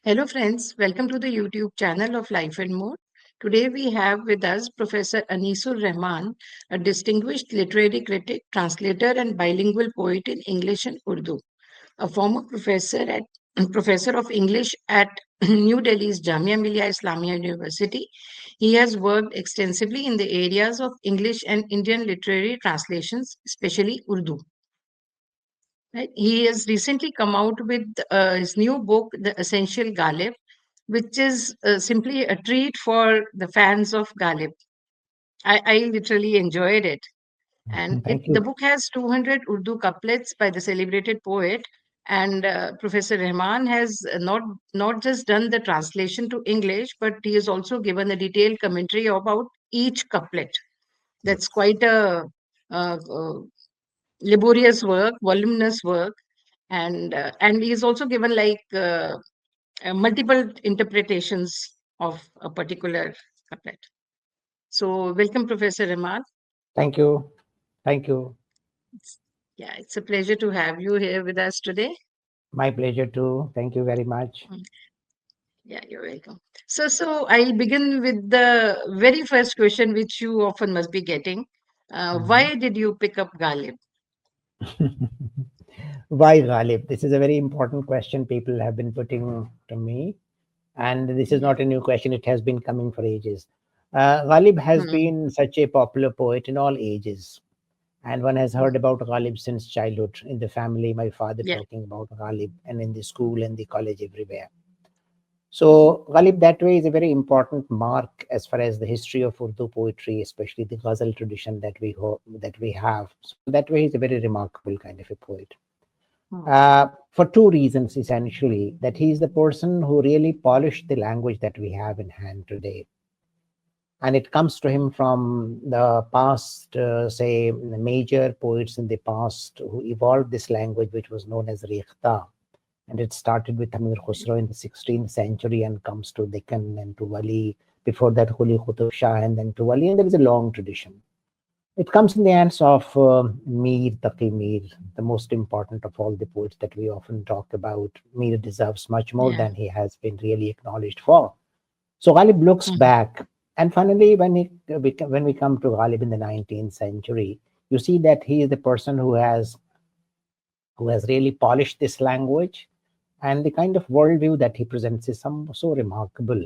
Hello, friends. Welcome to the YouTube channel of Life and More. Today we have with us Professor Anisur Rahman, a distinguished literary critic, translator, and bilingual poet in English and Urdu. A former professor of English at New Delhi's Jamia Millia Islamia University, he has worked extensively in the areas of English and Indian literary translations, especially Urdu. Right? He has recently come out with his new book, The Essential Ghalib, which is simply a treat for the fans of Ghalib. I literally enjoyed it. And Thank the you. book has 200 Urdu couplets by the celebrated poet. And Professor Rahman has not just done the translation to English, but he has also given a detailed commentary about each couplet. That's Yes. quite a laborious work, voluminous work, and he's also given multiple interpretations of a particular couplet. So, welcome, Professor Rahman. Thank you. Thank you. Yeah, it's a pleasure to have you here with us today. My pleasure too. Thank you very much. Mm, Yeah, you're welcome. So I'll begin with the very first question, which you often must be getting. Mhm. Why did you pick up Ghalib? Why Ghalib? This is a very important question people have been putting to me. And this is Yeah. not a new question, it has been coming for ages. Ghalib has Mm, been such a popular poet in all ages. And one has mm, heard about Ghalib since childhood in the family, my father Yeah. talking about Ghalib, and in the school and the college everywhere. So, Ghalib, that way is a very important mark as far as the history of Urdu poetry, especially the ghazal tradition that we have. So that way, he's a very remarkable kind of a poet. mm, For two reasons, essentially, that he is the person who really polished the language that we have in hand today. And it comes to him from the past, say, the major poets in the past who evolved this language, which was known as Rikhta, and it started with Amir Khusro in the 16th century and comes to Deccan and to Wali. Before that, Huli Qutub Shah and then to Wali, and there is a long tradition. It comes in the hands of Mir Taqi Mir, the most important of all the poets that we often talk about. Mir deserves much more Yeah. than he has been really acknowledged for. So Ghalib looks Mhm. back, and finally, when we come to Ghalib in the 19th century, you see that he is the person who has really polished this language, and the kind of worldview that he presents is so remarkable.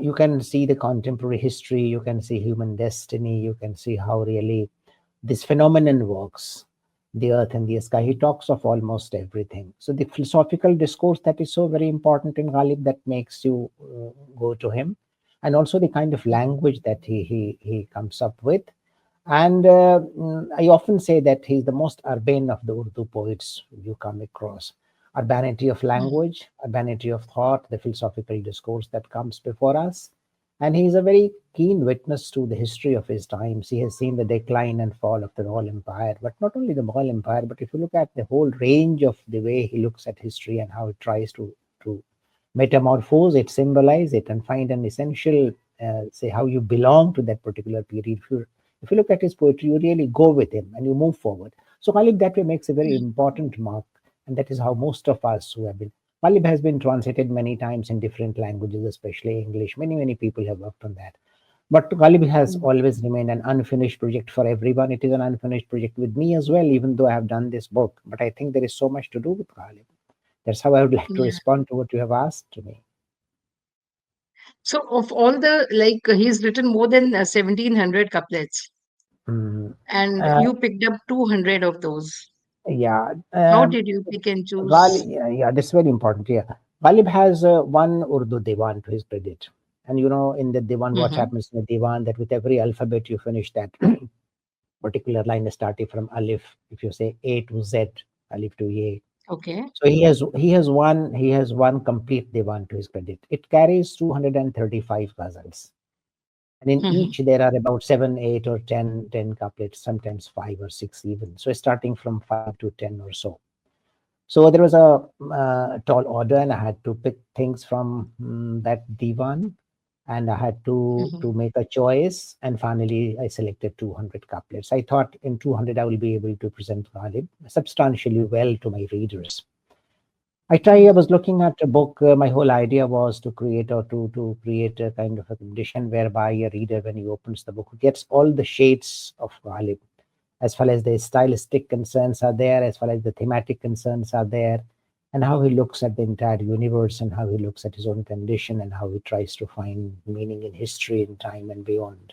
You can see the contemporary history, you can see human destiny, you can see how really this phenomenon works, the earth and the sky. He talks of almost everything. So the philosophical discourse that is so very important in Ghalib, that makes you go to him, and also the kind of language that he comes up with. And I often say that he's the most urbane of the Urdu poets you come across. Urbanity of Mhm. language, urbanity of thought, the philosophical discourse that comes before us. And he's a very keen witness to the history of his times. He has seen the decline and fall of the Mughal Empire, but not only the Mughal Empire, but if you look at the whole range of the way he looks at history and how it tries to metamorphose it, symbolize it, and find an essential, say, how you belong to that particular period. If you look at his poetry, you really go with him and you move forward. So Ghalib that way makes a very Mhm. important mark, and that is how most of us who have been. Ghalib has been translated many times in different languages, especially English. Many people have worked on that. But Ghalib has Mhm. always remained an unfinished project for everyone. It is an unfinished project with me as well, even though I have done this book. But I think there is so much to do with Ghalib. That's how I would like to Yeah. respond to what you have asked to me. So, of all the, he's written more than 1700 couplets, Mm. and Uh, you picked up 200 of those. yeah, How did you pick and choose? Ghalib, yeah, that's very important. Yeah, Ghalib has one Urdu Diwan to his credit. And in the Diwan, what Mhm. happens in the Diwan, that with every alphabet you finish that particular line starting from Alif. If you say A to Z, Alif to A. Okay. So he has one complete Diwan to his credit. It carries 235 ghazals. And in Mhm. each there are about 7, 8, or 10 couplets, sometimes 5 or 6 even. So starting from 5 to 10 or so. So there was a tall order, and I had to pick things from that divan, and I had to Mhm. to make a choice. And finally, I selected 200 couplets. I thought in 200 I will be able to present Ghalib substantially well to my readers. I was looking at a book. My whole idea was to create or to create a kind of a condition whereby a reader, when he opens the book, gets all the shades of Ghalib, as far as the stylistic concerns are there, as far as the thematic concerns are there, and how he looks at the entire universe, and how he looks at his own condition, and how he tries to find meaning in history and time and beyond.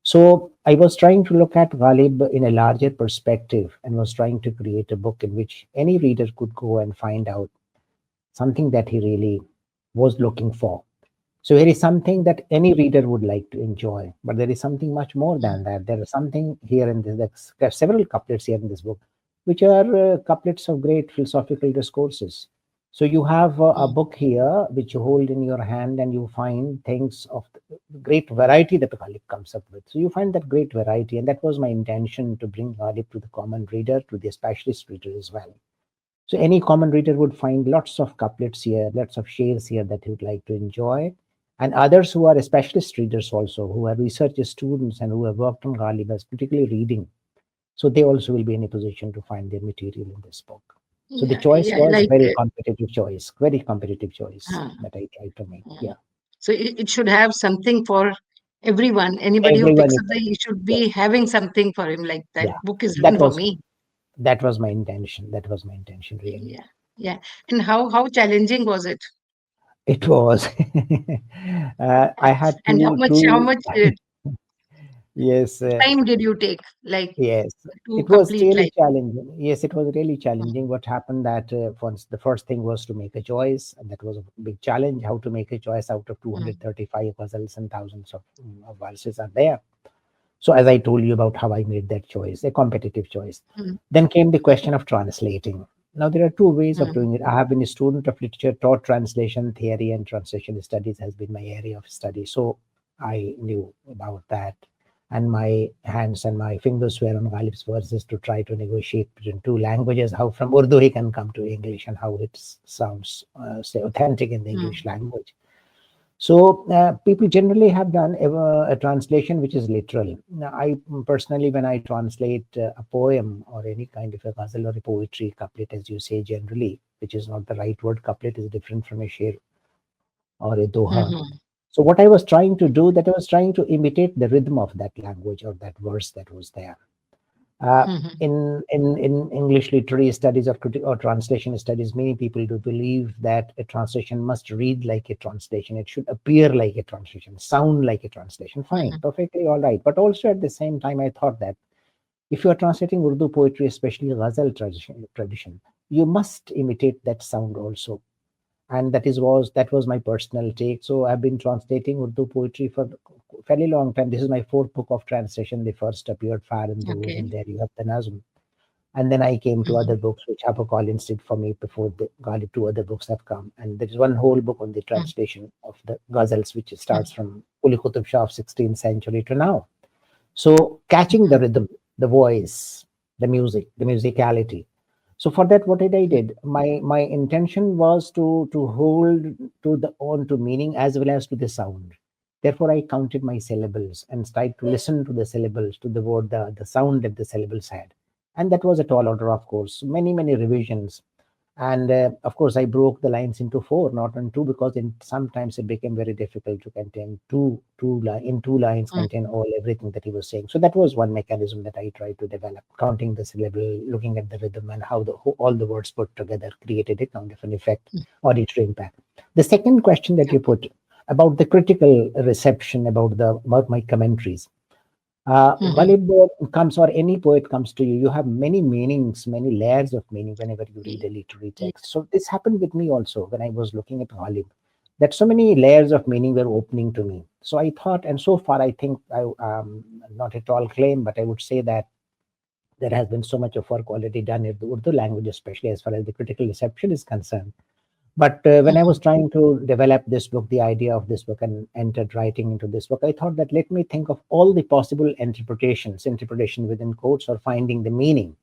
So I was trying to look at Ghalib in a larger perspective, and was trying to create a book in which any reader could go and find out something that he really was looking for. So there is something that any reader would like to enjoy, but there is something much more than that. There is something here in this. There are several couplets here in this book, which are couplets of great philosophical discourses. So you have a book here which you hold in your hand, and you find things of great variety that Ghalib comes up with. So you find that great variety, and that was my intention, to bring Ghalib to the common reader, to the specialist reader as well. So any common reader would find lots of couplets here, lots of shares here that he would like to enjoy. And others who are specialist readers also, who are research students and who have worked on Ghalib as particularly reading. So they also will be in a position to find their material in this book. So the Yeah, choice yeah, was like very competitive choice uh, that I tried to make. uh, Yeah. so it should have something for everyone. Anybody who Everyone picks is, up the, he should yes, be having something for him. Like that yeah. book is That written for was me. that was my intention. That was my intention really. Yeah, yeah. And how challenging was it? It was. I had And how to much yes, time did you take, like, yes, to it was complete? really Like, challenging. Yes, it was really mm, challenging. What happened that once the first thing was to make a choice, and that was a big challenge. How to make a choice out of mm, 235 ghazals and thousands of verses are there. So, as I told you about how I made that choice, a competitive choice. mm, Then came the question of translating. Now, there are two ways of mm, doing it. I have been a student of literature, taught translation theory, and translation studies has been my area of study. So, I knew about that. And my hands and my fingers were on Ghalib's verses to try to negotiate between two languages, how from Urdu he can come to English, and how it sounds, say, authentic in the English mm, language. So people generally have done a translation which is literal. Now, I personally, when I translate a poem or any kind of a ghazal or a poetry couplet, as you say generally, which is not the right word, couplet is different from a sher or a doha. mhm, So what I was trying to do, that I was trying to imitate the rhythm of that language or that verse that was there. Uh, mhm, in English literary studies or translation studies, many people do believe that a translation must read like a translation. It should appear like a translation, sound like a translation. Fine, mhm, perfectly all right. But also at the same time, I thought that if you are translating Urdu poetry, especially ghazal tradition, you must imitate that sound also. And that was my personal take. So I've been translating Urdu poetry for a fairly long time. This is my fourth book of translation. The first appeared Far and Those, and okay. there you have the Nazm. And then I came to other Mhm, books which HarperCollins did for me before the Ghalib. Two other books have come, and there is one whole book on the mm, translation of the ghazals, which mm, starts from Uli Qutub Shah of 16th century to now. So catching the mhm, rhythm, the voice, the music, the musicality. So for that, what did I mm, did? My intention was to hold to the on to meaning as well as to the sound. Therefore, I counted my syllables and tried to listen to the syllables, to the word, the sound that the syllables had. And that was a tall order, of course. Many revisions, and of course I broke the lines into four, not in two, because sometimes it became very difficult to contain in two lines mm, contain all everything that he was saying. So that was one mechanism that I tried to develop, counting the syllable, looking at the rhythm, and how all the words put together created a kind of an effect, mm, auditory impact. The second question that you okay. put about the critical reception about my commentaries, Mhm, Ghalib comes, or any poet comes to you, you have many meanings, many layers of meaning whenever you read y- a literary y- text. So this happened with me also when I was looking at Ghalib, that so many layers of meaning were opening to me. So I thought, and so far I think I not at all claim, but I would say that there has been so much of work already done in the Urdu language, especially as far as the critical reception is concerned. But when I mhm, was trying to develop this book, the idea of this book, and entered writing into this book, I thought that let me think of all the possible interpretation within quotes, or finding the meaning.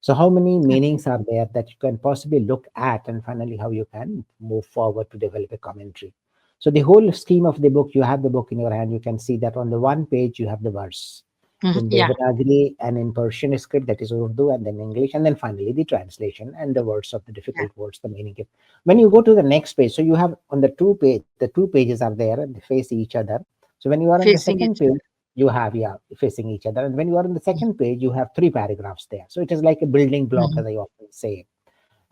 So, how many okay. meanings are there that you can possibly look at, and finally, how you can move forward to develop a commentary? So, the whole scheme of the book, you have the book in your hand, you can see that on the one page, you have the verse. Mhm. in Yeah. Devanagari and in Persian script, that is Urdu, and then English, and then finally the translation and the words of the Yeah. difficult words, the meaning. When you go to the next page, so you have on the two pages are there and they face each other. So when you are on the Facing second each page, other. you have, yeah, facing each other, and when you are on the second page, you have three paragraphs there. So it is like a building block, Mhm. as I often say.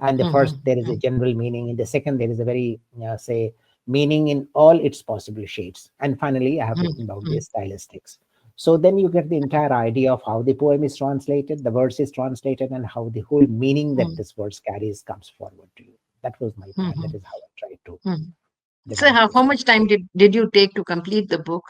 And the first, Mhm. there is a Mhm. general meaning. In the second, there is a very, say, meaning in all its possible shades. And finally, I have Mhm. written about the Mhm. stylistics. So then you get the entire idea of how the poem is translated, the verse is translated, and how the whole meaning that Mhm. this verse carries comes forward to you. That was my plan. That Mhm. is how I tried to Mhm. So develop how this book. much time did you take to complete the book?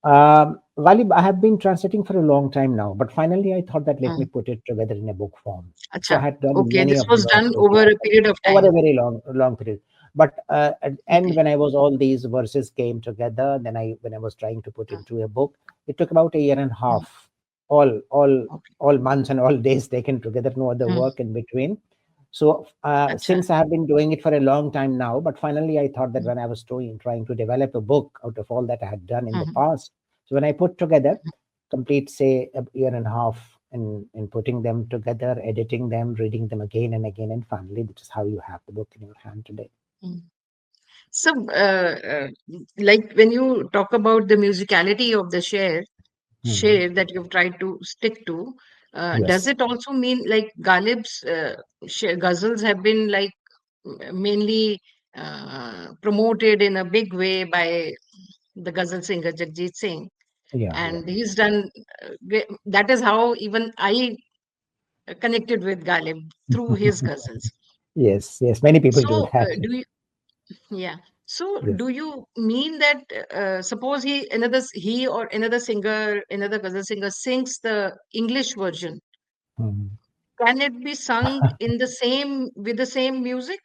Ghalib, I have been translating for a long time now, but finally I thought that let me Mm. put it together in a book form. So I Acha. had done Okay, many this of the was done verses, over yeah, a period of over a time. very long period. But at the end, Okay. when I was all these verses came together, then when I was trying to put Mm. into a book, it took about a year and a Mm. half, all all Okay. all months and all days taken together, no other Mm. work in between. So Acha. since I have been doing it for a long time now, but finally I thought that Mm. when I was trying to develop a book out of all that I had done in the Mhm. past, so when I put together complete, say, a year and a half in putting them together, editing them, reading them again and again, and finally, this is how you have the book in your hand today. Mm. So, like when you talk about the musicality of the Mhm. share that you've tried to stick to, does Yes. it also mean like Ghalib's ghazals have been like mainly promoted in a big way by the ghazal singer Jagjit Singh, Yeah. Yeah. and he's done that is how even I connected with Ghalib through his ghazals. Yes. Yes. Many people do So, that. do you? Yeah. So, Yes. do you mean that suppose he or another singer, another ghazal singer sings the English version, Mhm. can it be sung in the same with the same music?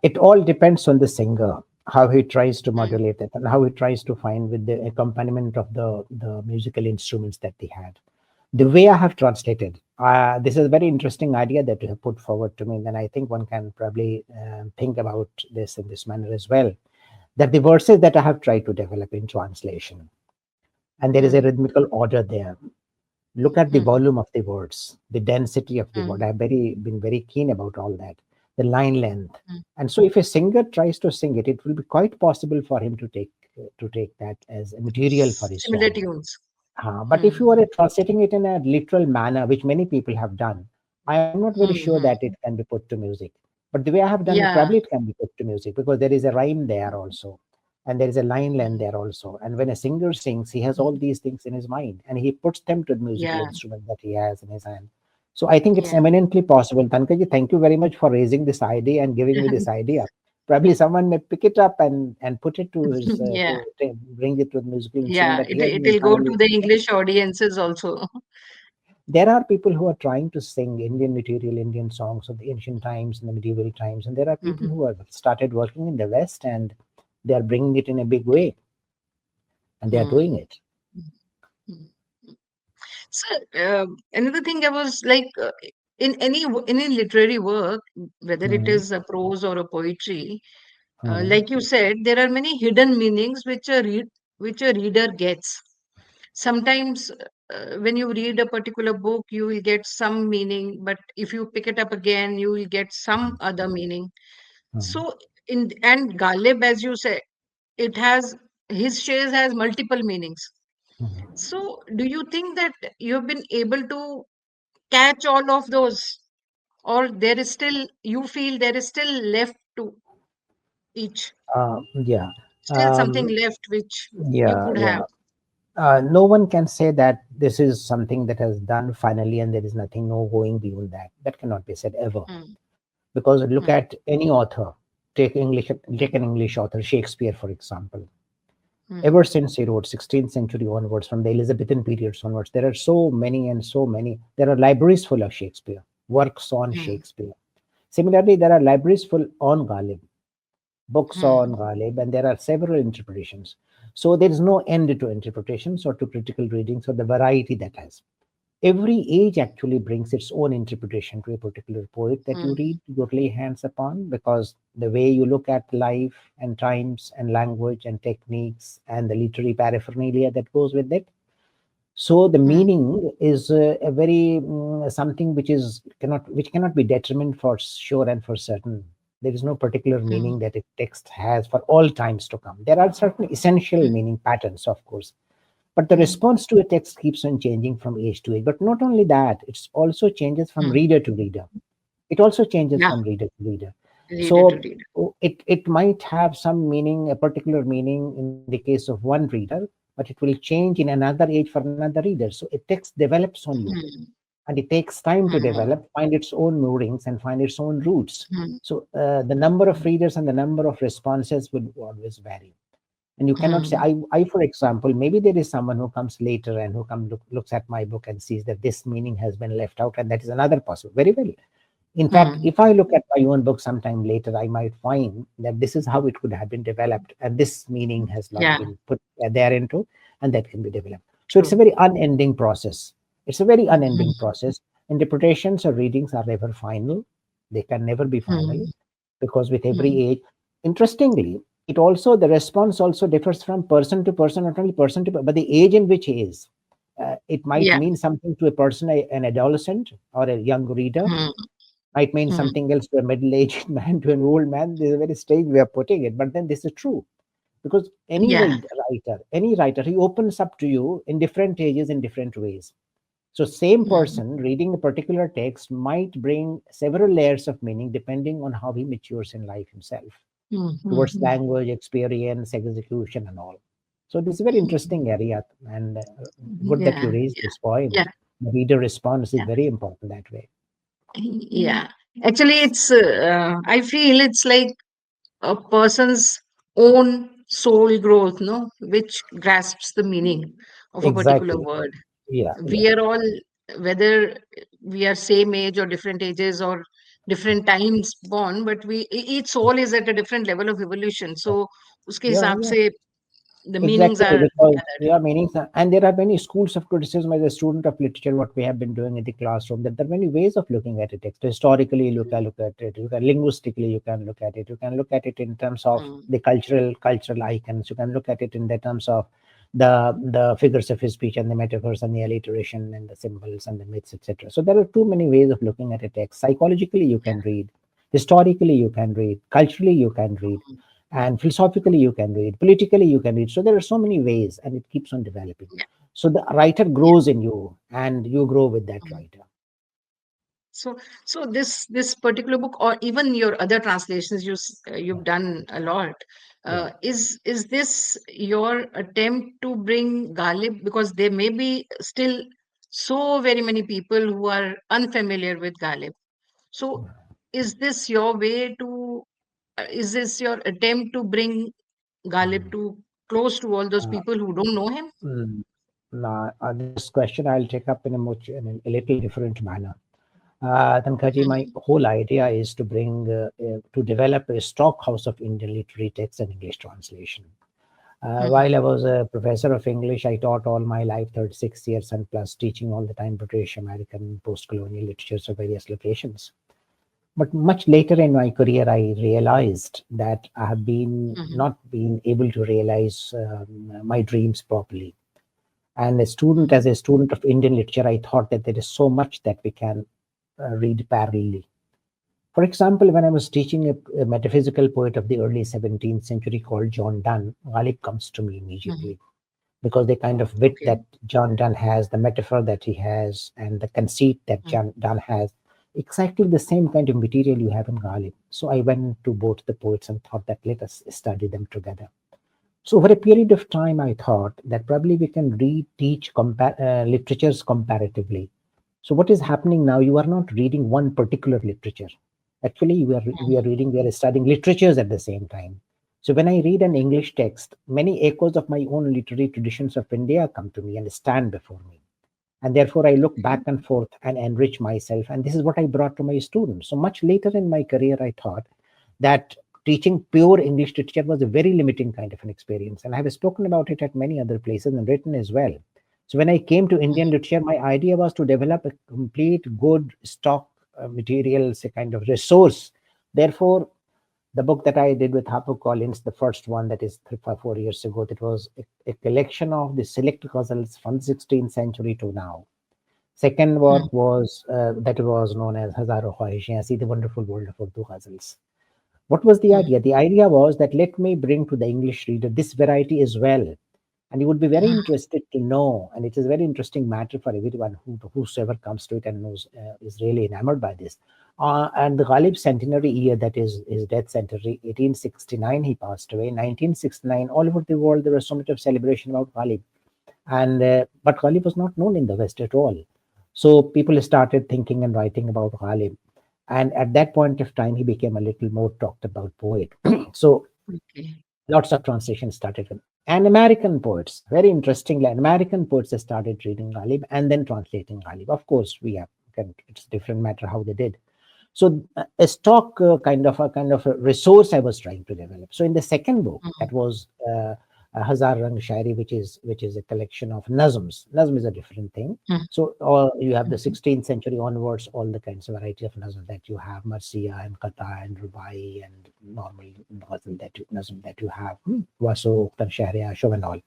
It all depends on the singer, how he tries to Mm, modulate it and how he tries to find with the accompaniment of the musical instruments that they had. The way I have translated, this is a very interesting idea that you have put forward to me. And I think one can probably think about this in this manner as well. That the verses that I have tried to develop in translation, and there is a mm, rhythmical order there. Look at the mm, volume of the words, the density of the word. mm, I've been very keen about all that, the line length. mm. And so if a singer tries to sing it, it will be quite possible for him to take that as a material for his Similar song. tunes. But if you Mm, are translating it in a literal manner, which many people have done, I am not very sure mm, that it can be put to music. But the way I have done it, yeah. probably it can be put to music because there is a rhyme there also, and there is a line length Mm, there also. And when a singer sings, he has all mm, these things in his mind, and he puts them to the musical yeah. instrument that he has in his hand. So I think it's Yeah. eminently possible. Tankaji, thank you very much for raising this idea and giving me this idea. Probably someone may pick it up and put it to his Yeah. bring it to the musical instrument Yeah. that he has in his It'll go to family. the English audiences also. There are people who are trying to sing Indian material, Indian songs of the ancient times and the medieval times, and there are people Mhm, who have started working in the West and they are bringing it in a big way and they are mm, doing it. mm. So, another thing I was like, in any literary work, whether it Mhm, is a prose or a poetry, mhm, like you said, there are many hidden meanings which a reader gets. Sometimes, when you read a particular book, you will get some meaning, but if you pick it up again, you will get some other meaning. mhm, So, in and Ghalib, as you said, it has his shares has multiple meanings. mhm. So, do you think that you have been able to catch all of those, or there is still you feel there is still left to each, Yeah, still something um, left which you yeah, could yeah. have? No one can say that this is something that has done finally and there is nothing no going beyond that. That cannot be said ever. Mm, Because look mm, at any author, take an English author, Shakespeare, for example. mm, Ever since he wrote 16th century onwards, from the Elizabethan periods onwards, there are so many and so many. There are libraries full of Shakespeare, works on mm, Shakespeare. Similarly, there are libraries full on Ghalib, books on mm, Ghalib, and there are several interpretations. So there is no end to interpretations or to critical readings or the variety that has. Every age actually brings its own interpretation to a particular poet that you mm, read, you lay hands upon, because the way you look at life and times and language and techniques and the literary paraphernalia that goes with it, So the mm, meaning is a very something which cannot be determined for sure and for certain. There is no particular mm, meaning that a text has for all times to come. There are certain essential mm, meaning patterns, of course, but the mm. response to a text keeps on changing from age to age. But not only that, it also changes from Mm. reader to reader. It also changes Yeah, from reader to reader. reader to So reader. it might have some meaning, a particular meaning in the case of one reader, but it will change in another age for another reader. So a text develops on you, Mm, and it takes time to mm, develop, find its own moorings, and find its own roots. mm, So the number of readers and the number of responses will always vary. And you cannot say, mm, for example, maybe there is someone who comes later and who looks at my book and sees that this meaning has been left out, and that is another possible. Very well. In fact, mm. if I look at my own book sometime later, I might find that this is how it could have been developed, and this meaning has not Yeah, been put there into, and that can be developed. So it's a true. very unending process. It's a very unending Mm, process. Interpretations or readings are never final. They can never be final mm, because with mm. every age, interestingly, it also the response also differs from person to person, not only person to but the age in which he is. It might Yeah. mean something to a person, an adolescent or a young reader, Mm, might mean mm. something else to a middle-aged man, to an old man. This is a very strange way of putting it, but then this is true because Yeah. any writer, he opens up to you in different ages in different ways. So same Mm, person reading a particular text might bring several layers of meaning depending on how he matures in life himself mm, mm, towards mm. language, experience, execution, and all. So this is a very interesting area, and good that you Yeah, raised yeah, this point. yeah, The reader response is yeah, very important that way. yeah. Actually, I feel it's like a person's own soul growth, no, which grasps the meaning of a particular Exactly. word. Yeah, yeah. We are all, whether we are same age or different ages or different times born, but each soul is at a different level of evolution. So, उसके Yeah, हिसाब yeah, से the meanings exactly. are Because gathered. yeah, meanings, and there are many schools of criticism as a student of literature. What we have been doing in the classroom, that there are many ways of looking at a text. Historically, look at it. You can linguistically, you can look at it. You can look at it in terms of Mm, the cultural icons. You can look at it in the terms of the figures of his speech and the metaphors and the alliteration and the symbols and the myths, etc. So there are too many ways of looking at a text. Psychologically, you yeah, can read. Historically, you can read. Culturally, you can read, mm, and philosophically you can read, politically you can read. So there are so many ways, and it keeps on developing. yeah, So the writer yeah. grows in you, and you grow with that Mm. writer. So, so this particular book, or even your other translations, Yeah, you've done a lot. yeah. Is this your attempt to bring Ghalib, because there may be still so very many people who are unfamiliar with Ghalib. So, is this your way to? Is this your attempt to bring Ghalib to close to all those uh, people who don't know him? mm, Now, this question I'll take up in a little different manner. Tankaji, my Mm, whole idea is to to develop a stockhouse of Indian literary text and English translation. mm, While I was a professor of English, I taught all my life, 36 years and plus, teaching all the time British, American, post-colonial literatures of various locations. But much later in my career, I realized that I have been mm, not been able to realize my dreams properly. And mm, as a student of Indian literature, I thought that there is so much that we can read parallelly. For example, when I was teaching a metaphysical poet of the early 17th century called John Donne, Ghalib comes to me mm. immediately because the kind of wit Okay. that John Donne has, the metaphor that he has, and the conceit that Mm, John Donne has, exactly the same kind of material you have in Ghalib. So I went to both the poets and thought that let us study them together. So over a period of time, I thought that probably we can reteach literatures comparatively. So what is happening now? You are not reading one particular literature. Actually, we are mm, reading, we are studying literatures at the same time. So when I read an English text, many echoes of my own literary traditions of India come to me and stand before me. And therefore, I look back and forth and enrich myself. And this is what I brought to my students. So much later in my career, I thought that teaching pure English literature was a very limiting kind of an experience. And I have spoken about it at many other places and written as well. So when I came to Indian literature, my idea was to develop a complete good stock materials, a kind of resource. Therefore, The book that I did with HarperCollins, the first one that is 4 years ago, that was a collection of the select ghazals from the 16th century to now. Second mm, work was that was known as Hazaro Khwahishein, See the Wonderful World of Urdu Ghazals. What was the mm, idea? The idea was that let me bring to the English reader this variety as well. And you would be very mm, interested to know, and it is a very interesting matter for everyone whosoever comes to it and knows is really enamored by this. And the Ghalib centenary year, that is his death centenary, 1869, he passed away. 1969, all over the world, there was so much of celebration about Ghalib. And but Ghalib was not known in the West at all. So people started thinking and writing about Ghalib. And at that point of time, he became a little more talked about poet. So okay. lots of translations started. And American poets, very interestingly, American poets started reading Ghalib and then translating Ghalib. Of course, it's a different matter how they did. So a stock kind of a resource I was trying to develop. So in the second book, Mm, that was Hazar Rang Shairi, which is a collection of nazms. Nazm is a different thing. mm, So all you have the mhm, 16th century onwards, all the kinds of variety of nazm that you have, Marsiya and Qata and Rubai and normal nazm that you have, Waso, Shahriya, Shov and all.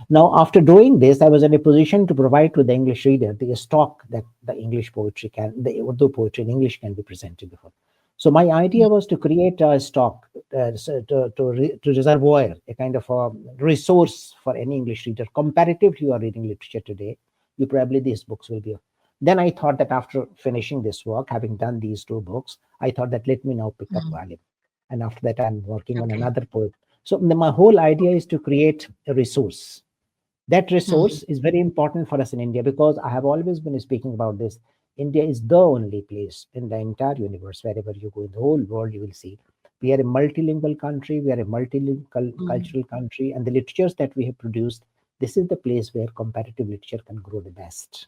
Now, after doing this, I was in a position to provide to the English reader the stock that the Urdu poetry in English can be presented before. So my idea mm, was to create a stock, to reservoir, a kind of a resource for any English reader. Comparative, you are reading literature today, you probably these books will be. Then I thought that after finishing this work, having done these two books, I thought that let me now pick up mm, Ghalib. And after that, I'm working on okay. another poet. So my whole idea is to create a resource. That Mm, resource is very important for us in India, because I have always been speaking about this. India is the only place in the entire universe, wherever you go in the whole world, you will see we are a multilingual country, we are a multilingual mm, cultural country, and the literatures that we have produced, this is the place where comparative literature can grow the best.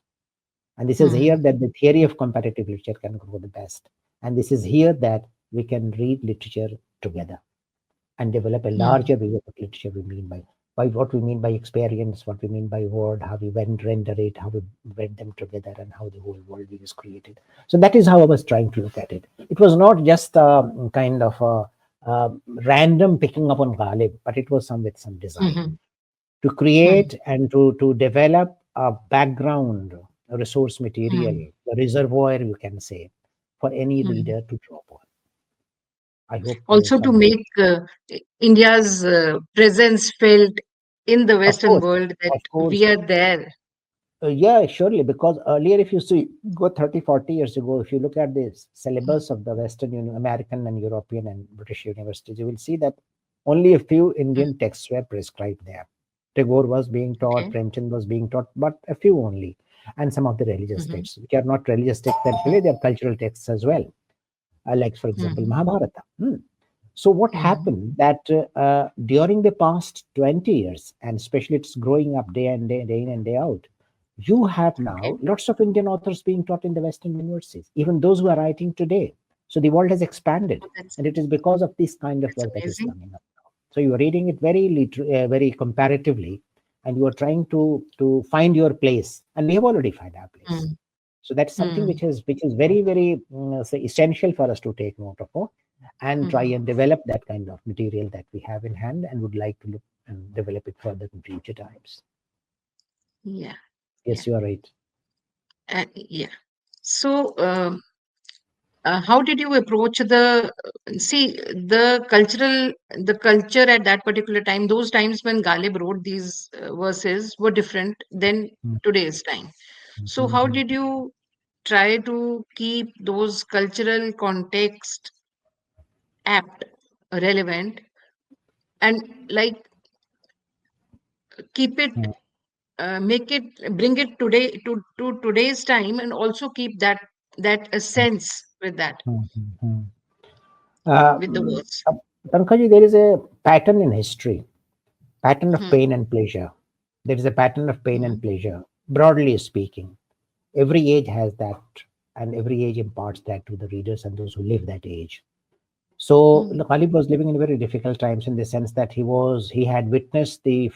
And this is here mm, that the theory of comparative literature can grow the best. And this is here that we can read literature together and develop a mm, larger view of what literature we mean by what we mean by experience, what we mean by word, how we render it, how we read them together, and how the whole world is created. So that is how I was trying to look at it. It was not just a kind of random picking up on Ghalib, but it was some with some design mhm, to mm, create and to develop a background, a resource material, mm, a reservoir, you can say, for any mm. reader to draw upon. I hope Also to somehow. make India's presence felt in the Of Western course, world that of course. we are there. Yeah, surely, because earlier, if you see, go 30, 40 years ago, if you look at the Mm, syllabus of the American and European and British universities, you will see that only a few mm, Indian texts were prescribed there. Tagore was being taught, okay. Premchand was being taught, but a few only. And some of the religious Mhm, texts, which are not religious texts, mm, actually, they are cultural texts as well, like, for example, mhm, Mahabharata. So what mhm, happened that during the past 20 years, and especially it's growing up day in and day out, you have okay. now lots of Indian authors being taught in the Western universities, even those who are writing today. So the world has expanded, Oh, and it is because of this kind of that's work that is amazing. coming up now. So you are reading it very comparatively, and you are trying to find your place, and we have already found our place. Mm, So that's something mm, which is very say essential for us to take note of, and try mhm. and develop that kind of material that we have in hand and would like to look and develop it further in future times. Yeah, yeah, Yes, you are right. yeah. So, how did you approach see the culture at that particular time? Those times when Ghalib wrote these verses were different than Mm, today's time. So, mm, how mm, did you try to keep those cultural context apt, relevant, and like keep it, mm, make it, bring it today to today's time, and also keep that a sense with that mm, mm, mm. with the words. Uh, Pankaj, there is a pattern in history, pattern of Hmm, pain and pleasure. There is a pattern of pain hmm, and pleasure, broadly speaking. Every age has that, and every age imparts that to the readers and those who live that age. So hmm, Ghalib was living in very difficult times in the sense that he had witnessed the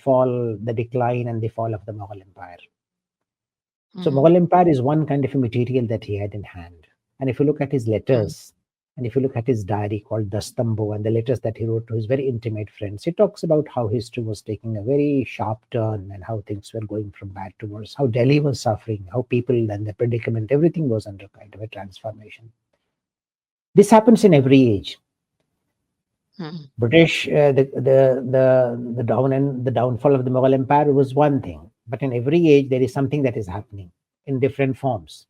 decline and the fall of the Mughal Empire. So hmm, Mughal Empire is one kind of a material that he had in hand. And if you look at his hmm, letters, And if you look at his diary called Dastambo and the letters that he wrote to his very intimate friends, he talks about how history was taking a very sharp turn and how things were going from bad to worse, how Delhi was suffering, how people and the predicament, everything was under kind of a transformation. This happens in every age. British, the downfall of the Mughal Empire was one thing, but in every age there is something that is happening in different forms.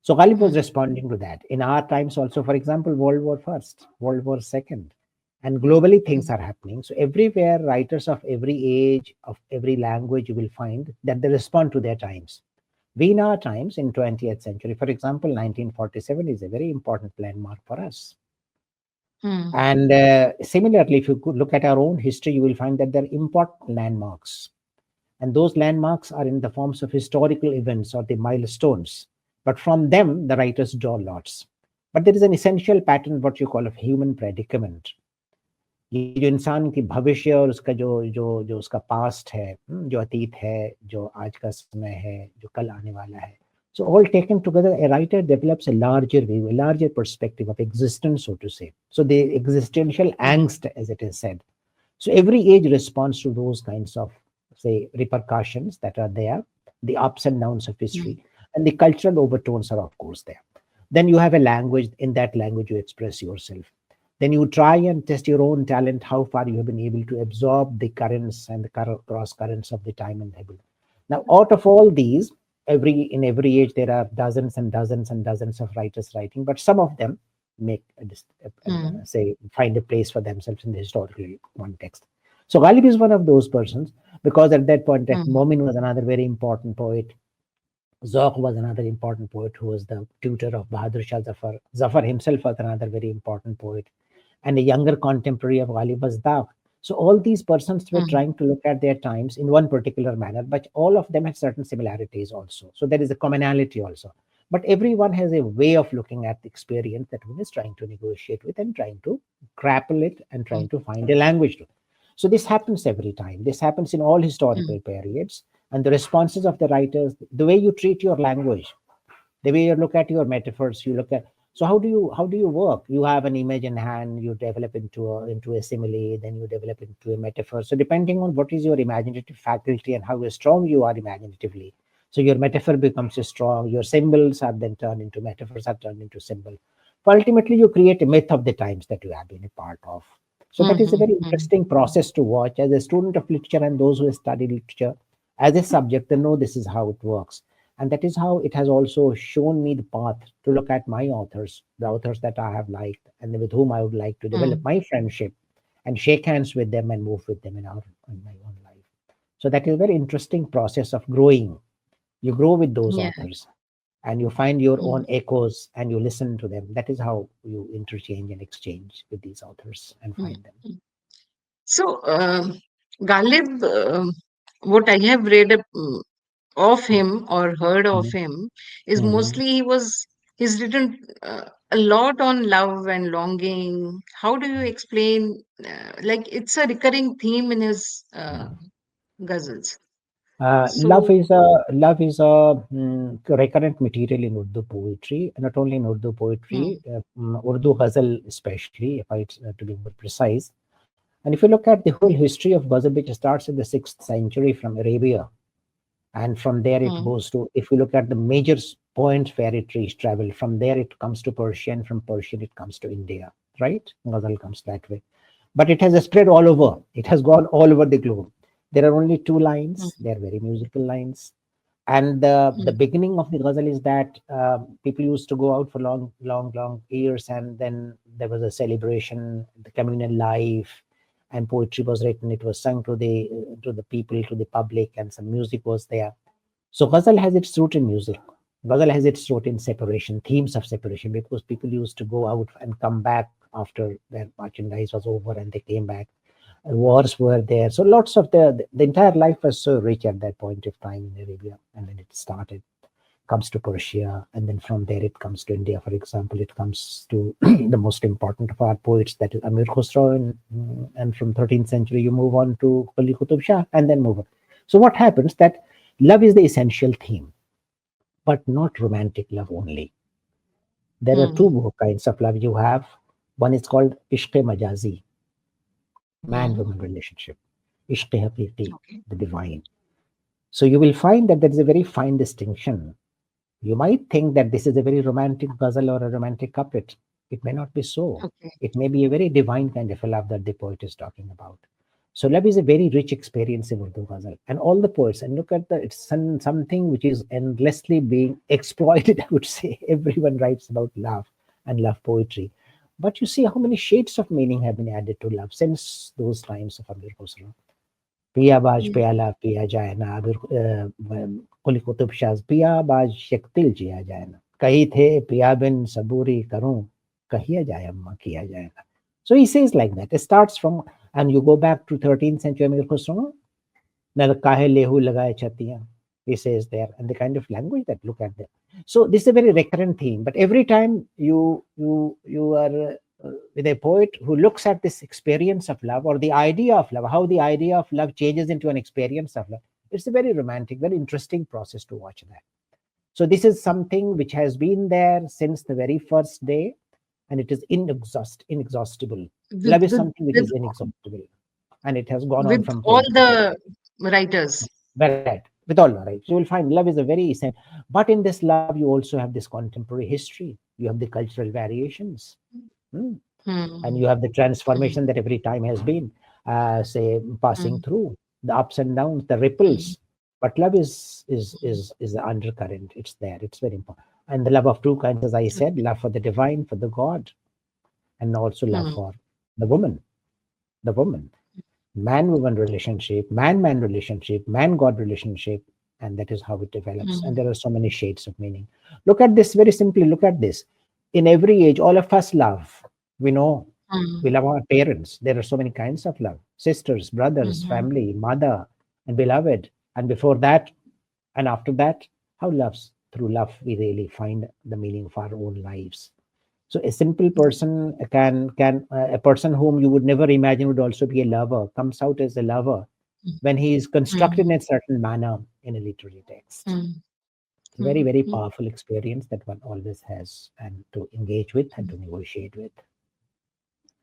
So Ghalib was responding to that. In our times also, for example, World War First, World War Second, and globally things are happening. So everywhere, writers of every age, of every language, you will find that they respond to their times. We in our times, in 20th century, for example, 1947 is a very important landmark for us. And similarly, if you could look at our own history, you will find that there are important landmarks. And those landmarks are in the forms of historical events or the milestones. But from them, the writers draw lots. But there is an essential pattern, what you call a human predicament. ये जो इंसान की भविष्य और उसका जो उसका past है, जो अतीत है, जो आज का समय है, जो कल आने वाला है. So all taken together, a writer develops a larger view, a larger perspective of existence, so to say. So the existential angst, as it is said. So every age responds to those kinds of, say, repercussions that are there, the ups and downs of history, and the cultural overtones are, of course, there. Then you have a language. In that language, you express yourself. Then you try and test your own talent, how far you have been able to absorb the currents and the cross currents of the time and table. Now, out of all these, in every age, there are dozens and dozens and dozens of writers writing, but some of them make find a place for themselves in the historical context. So Ghalib is one of those persons, because at that point, Momin was another very important poet. Zauq was another important poet who was the tutor of Bahadur Shah Zafar. Zafar himself was another very important poet. And a younger contemporary of Ghalib was Daq. So all these persons were trying to look at their times in one particular manner, but all of them had certain similarities also. So there is a commonality also. But everyone has a way of looking at the experience that one is trying to negotiate with and trying to grapple it and trying to find a language to. So this happens every time. This happens in all historical periods. And the responses of the writers, the way you treat your language, the way you look at your metaphors, you look at. So how do you work? You have an image in hand, you develop into a simile, then you develop into a metaphor. So depending on what is your imaginative faculty and how strong you are imaginatively, so your metaphor becomes strong. Your symbols are then turned into metaphors, are turned into symbols. But ultimately, you create a myth of the times that you have been a part of. So that is a very interesting process to watch. As a student of literature and those who study literature as a subject, they know this is how it works. And that is how it has also shown me the path to look at my authors, the authors that I have liked and with whom I would like to develop my friendship and shake hands with them and move with them in my own life. So that is a very interesting process of growing. You grow with those authors and you find your own echoes and you listen to them. That is how you interchange and exchange with these authors and find them. So, Ghalib, what I have read of him or heard of him is mostly he's written a lot on love and longing. How do you explain? Like it's a recurring theme in his ghazals. Love So, is a recurrent material in Urdu poetry, and not only in Urdu poetry, Urdu ghazal especially, if I to be more precise. And if you look at the whole history of ghazal, which starts in the 6th century from Arabia, and from there it goes to, if you look at the major points where it traveled, from there it comes to Persian, from Persian it comes to India, right? Ghazal comes that way. But it has spread all over. It has gone all over the globe. There are only 2 lines. They're very musical lines. And the beginning of the ghazal is that people used to go out for long years, and then there was a celebration, the communal life, and poetry was written. It was sung to the people, to the public, and some music was there. So ghazal has its root in music. Ghazal has its root in separation, themes of separation, because people used to go out and come back after their merchandise was over, and they came back. Wars were there. So lots of the entire life was so rich at that point of time in Arabia. And then it started, comes to Persia. And then from there it comes to India. For example, it comes to the most important of our poets, that is Amir Khusro. And from 13th century, you move on to Quli Qutub Shah and then move on. So what happens that love is the essential theme, but not romantic love only. There are Hmm. two kinds of love you have. One is called ishq majazi, Hmm. man-woman relationship. Ishq haqiqi, Okay. the divine. So you will find that there is a very fine distinction. You might think that this is a very romantic ghazal or a romantic couplet. It may not be so. Okay. It may be a very divine kind of a love that the poet is talking about. So love is a very rich experience in Urdu ghazal, and all the poets. And look at something which is endlessly being exploited. I would say everyone writes about love and love poetry, but you see how many shades of meaning have been added to love since those times of Amir Khusro. पियाबाज Yeah. प्याला पिया जाए ना अगर कुली कुतुब शाज पियाबाज शक्तिल जिया जाए ना कही थे पिया बिन सबूरी करूं कहिया जाए अम्मा किया जाए ना. So he says like that. It starts from, and you go back to 13th century Amir Khusro, na kahe lehu lagaye chatiyan. He says there, and the kind of language that look at them. So this is a very recurrent theme. But every time you are with a poet who looks at this experience of love or the idea of love, how the idea of love changes into an experience of love, it's a very romantic, very interesting process to watch that. So this is something which has been there since the very first day, and it is inexhaustible. With Love is with something which with is inexhaustible, and it has gone on with from all point to point. the writers. Right, with all right. So you will find love is a very essential. But in this love, you also have this contemporary history. You have the cultural variations. Hmm. And Hmm. you have the Hmm. transformation that every time has been, say, passing Hmm. through the ups and downs, the Hmm. ripples. But love is the undercurrent. It's there. It's very important. And the love of two kinds, as I said, love for the divine, for the God, and also love Hmm. for the woman. The woman, man-woman relationship, man-man relationship, man-God relationship, and that is how it develops. And Hmm. there are so many shades of meaning. Look at this very simply. Look at this. In every age, all of us love. We know we Hmm. love our parents. There are so many kinds of love: sisters, brothers, Hmm. family, mother, and beloved. And before that, and after that, how loves through love we really find the meaning of our own lives. So a simple person can a person whom you would never imagine would also be a lover comes out as a lover when he is constructed in Hmm. a certain manner in a literary text. Hmm. It's a very, Hmm. very Hmm. powerful experience that one always has and to engage with and Hmm. to negotiate with.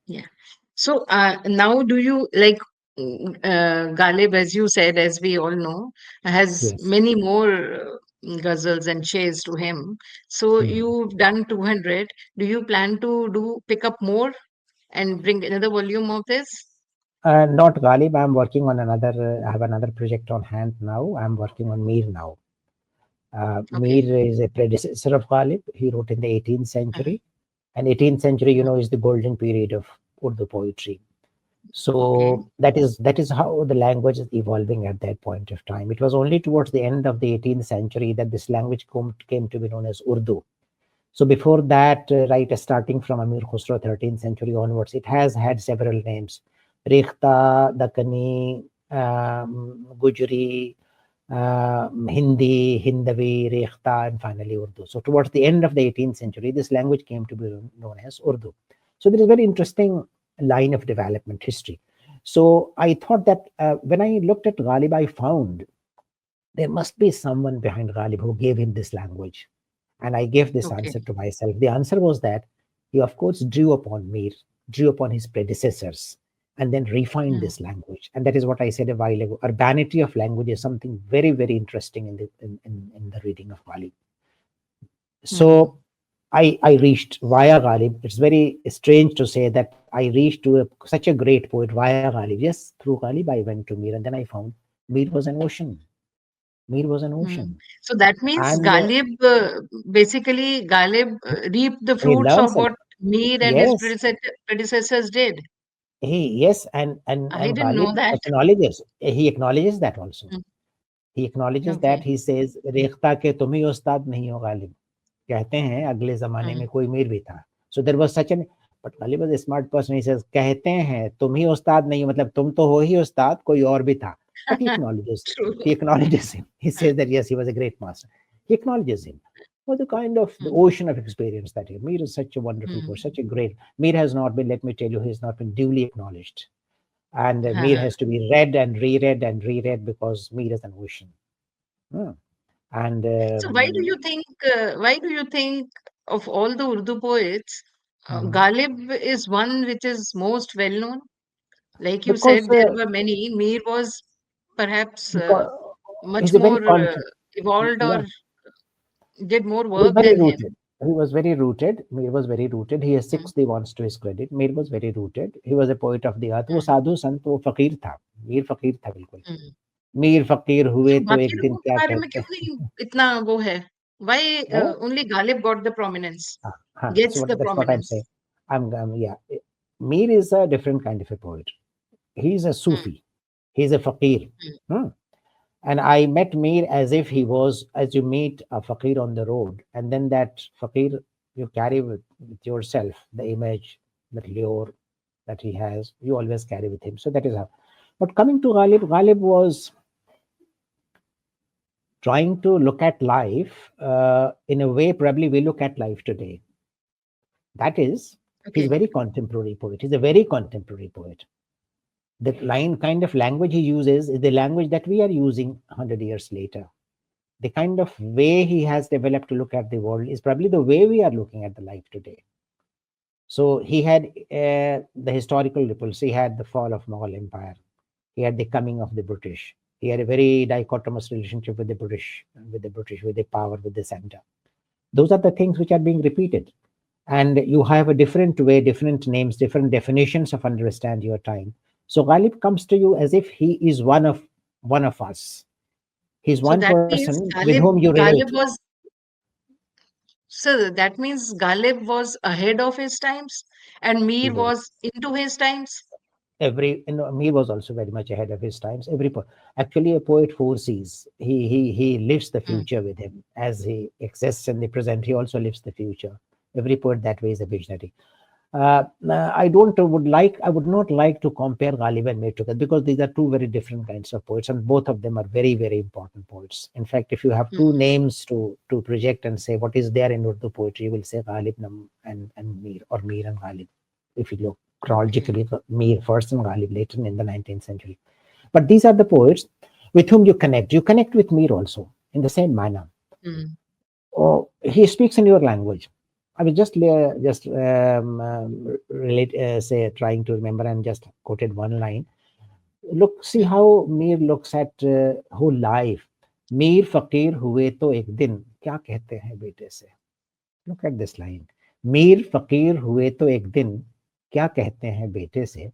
Yeah. So now, do you like Ghalib, as you said, as we all know, has Yes. many more ghazals and shares to him. So Hmm. you've done 200. Do you plan to do pick up more and bring another volume of this? Not Ghalib. I'm working on another. I have another project on hand now. I'm working on Mir now. Okay. Mir is a predecessor of Ghalib. He wrote in the 18th Uh, century, and 18th century, uh, is the golden period of Urdu poetry. okay. So that is how the language is evolving at that point of time. It was only towards the end of the 18th century that this language came to be known as Urdu. So before that, right, starting from Amir Khusro 13th century onwards, it has had several names: Rekhta, Dakkani, Gujri, Hindi, Hindavi, Rekhta, and finally Urdu. So towards the end of the 18th century, this language came to be known as Urdu. So there is a very interesting line of development history. So I thought that when I looked at Ghalib, I found there must be someone behind Ghalib who gave him this language. And I gave this Okay. answer to myself. The answer was that he, of course, drew upon Mir, drew upon his predecessors, and then refined Hmm. this language. And that is what I said a while ago. Urbanity of language is something very, very interesting in the reading of Ghalib. Hmm. So I reached via Ghalib. It's very strange to say that I reached to such a great poet via Ghalib. Yes, through Ghalib I went to Mir, and then I found Mir was an ocean. Mir was an Hmm. ocean, So that means and Basically, Ghalib reaped the he fruits learns of a what lot. Mir and his Yes, predecessors did. yes, I and didn't know Ghalib that. acknowledges that also. Hmm. He acknowledges that. Okay. He says, "Rekhta के तुम ही उस्ताद नहीं हो गालिब." कहते हैं अगले जमाने Hmm. में कोई मीर भी था. So there was such an, but Ghalib was a smart person. He says, कहते हैं तुम ही उस्ताद नहीं हो, मतलब तुम तो हो ही उस्ताद, कोई और भी था. But he acknowledges him. True. He acknowledges him. He says that yes, he was a great master. He acknowledges him for the kind of the Hmm. ocean of experience that he. Mir is such a wonderful Hmm. person, such a great. Mir has not been. Let me tell you, he has not been duly acknowledged. And Mir Uh-huh. has to be read and reread and reread because Mir is an ocean. Hmm. And So why do you think? Why do you think of all the Urdu poets, Mhm. Ghalib is one which is most well known. Like you Because said, there were many. Mir was perhaps because much he's a very more evolved yeah, or did more he was work very than him. rooted. He was very rooted. Mir was very rooted. He has Mm, 6 divans to his credit. Mir was very rooted. He was a poet of the earth. वो mm, साधु संत वो फकीर था. मीर फकीर था बिल्कुल. mm. Mir फकीर हुए तो तो बाकी एक दिन लोगों के क्या बारे में कहते क्यों हैं. नहीं इतना वो है? Why हाँ, only Ghalib got the prominence, हाँ, so gets the that's what I'm saying. prominence? Yeah. Mir is a different kind of a poet. He's a Mm, Sufi. He's a fakir. mm, Hmm. And I met Mir as if he was, as you meet a fakir on the road, and then that fakir you carry with yourself, the image, that lure that he has, you always carry with him. So that is how. But coming to Ghalib, Ghalib was trying to look at life in a way probably we look at life today. That is, he's okay. very contemporary poet. He's a very contemporary poet. The line kind of language he uses is the language that we are using 100 years later. The kind of way he has developed to look at the world is probably the way we are looking at the life today. So he had the historical ripples. He had the fall of Mughal Empire. He had the coming of the British. He had a very dichotomous relationship with the British, with the power, with the center. Those are the things which are being repeated. And you have a different way, different names, different definitions of understand your time. So Ghalib comes to you as if he is one of us. He's So one that means person with whom you relate. That means Ghalib was ahead of his times and He Mir was was into his times. Mir was also very much ahead of his times. Actually, a poet foresees. He lives the Mm, future with him as he exists in the present. He also lives the future. Every poet that way is a visionary. I would not like to compare Ghalib and Mir together because these are two very different kinds of poets, and both of them are very, very important poets. In fact, if you have mm, two names to project and say what is there in Urdu poetry, you will say Ghalib and Mir, or Mir and Ghalib. If you look mm, chronologically, Mir first and Ghalib later in the 19th century. But these are the poets with whom you connect. You connect with Mir also in the same manner. mm, Oh, he speaks in your language. I was just relate say trying to remember and just quoted one line. Look, see mm. how Mir looks at whole life. Mir फकीर हुए तो एक दिन क्या कहते हैं बेटे से. Look at this line. Mir फकीर हुए तो एक दिन क्या कहते हैं बेटे से.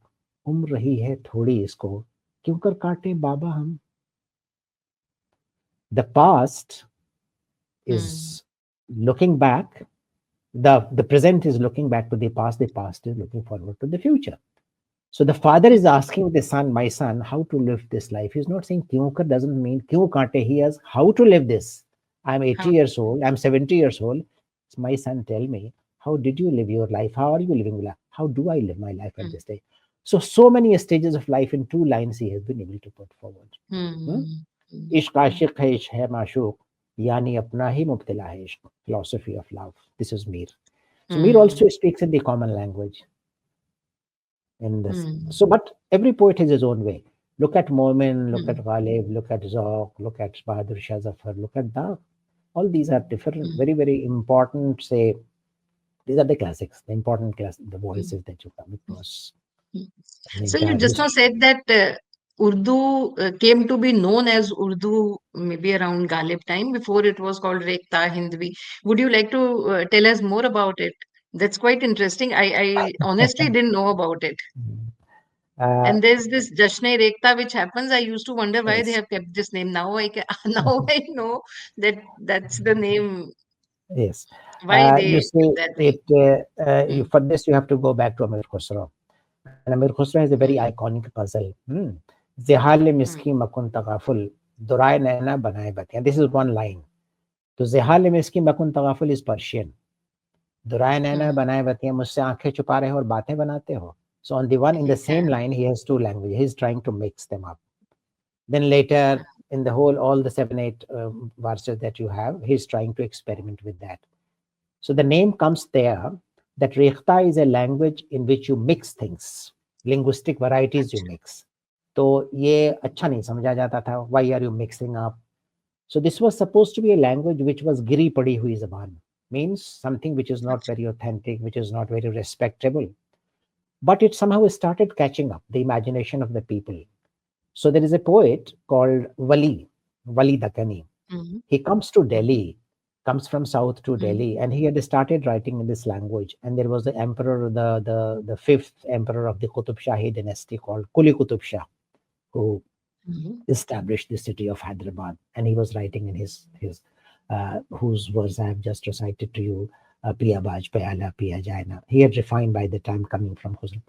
उम्र रही है थोड़ी इसको क्यों कर काटे बाबा हम. The past Mm, is looking back. The present is looking back to the past is looking forward to the future. So the father is mm. asking the son, my son, how to live this life. He's not saying kyun kar doesn't mean kyun kante. He has how to live this. I'm 80 How? years old. I'm 70 years old. My son, tell me, how did you live your life? How are you living your life? How do I live my life at Mm, this day? So many stages of life in 2 lines he has been able to put forward. Hmm? mm, mm, इश्क आशिक है इश्क है माशूक यानी अपना ही मुब्तला है इश्क. Philosophy of love. This is Mir. So Mir mm, also speaks in the common language in this. mm, So, but every poet has his own way. Look at Momin, look at mm, Ghalib, look at Zauq, look at Bahadur Shah Zafar, look at Dagh. All these are different, mm, very, very important. Say, these are the classics, the important class, the mm, voices that you come across mm. in the So you entire just now history. said that Urdu came to be known as Urdu maybe around Ghalib time. Before it was called Rekhta Hindvi. Would you like to tell us more about it? That's quite interesting. I honestly didn't know about it. Uh, And there's this Jashne Rekhta which happens. I used to wonder why they yes, have kept this name. Now now I know that that's the name. yes. Why You they see, kept that name. for this you have to go back to Amir Khusro. And Amir Khusro has a very Mm, iconic ghazal. Zihal mm, miski makun tagaful, durai naina banaye batiyan. This is one line. तो ज़ेहाल मिस्की मकुन तगाफुल is Persian. दुराए Naina mm, बनाए बतिया मुझसे आंखें छुपा रहे हो और बातें बनाते हो. So on the one in the same yeah. line he has two languages. He's trying to mix them up. Then later in the whole all the 7 8 verses that you have, he's trying to experiment with that. So the name comes there that Rekhta is a language in which you mix things, linguistic varieties you अच्छा, mix. तो ये अच्छा नहीं समझा जाता था. Why are you mixing up? So this was supposed to be a language which was गिरी पड़ी हुई जबान. means something which is not very authentic, which is not very respectable. But it somehow started catching up the imagination of the people. So there is a poet called Wali Dakani. Mhm. He comes to Mhm. Delhi, comes from south to Mhm. Delhi, and he had started writing in this language. And there was the emperor, the fifth emperor of the Qutub Shahi dynasty called Kuli Qutub Shah, who Mhm. established the city of Hyderabad. And he was writing in his whose words I have just recited to you, Piya Baj Payala Piya Jaina. He had refined by the time coming from Khuzra.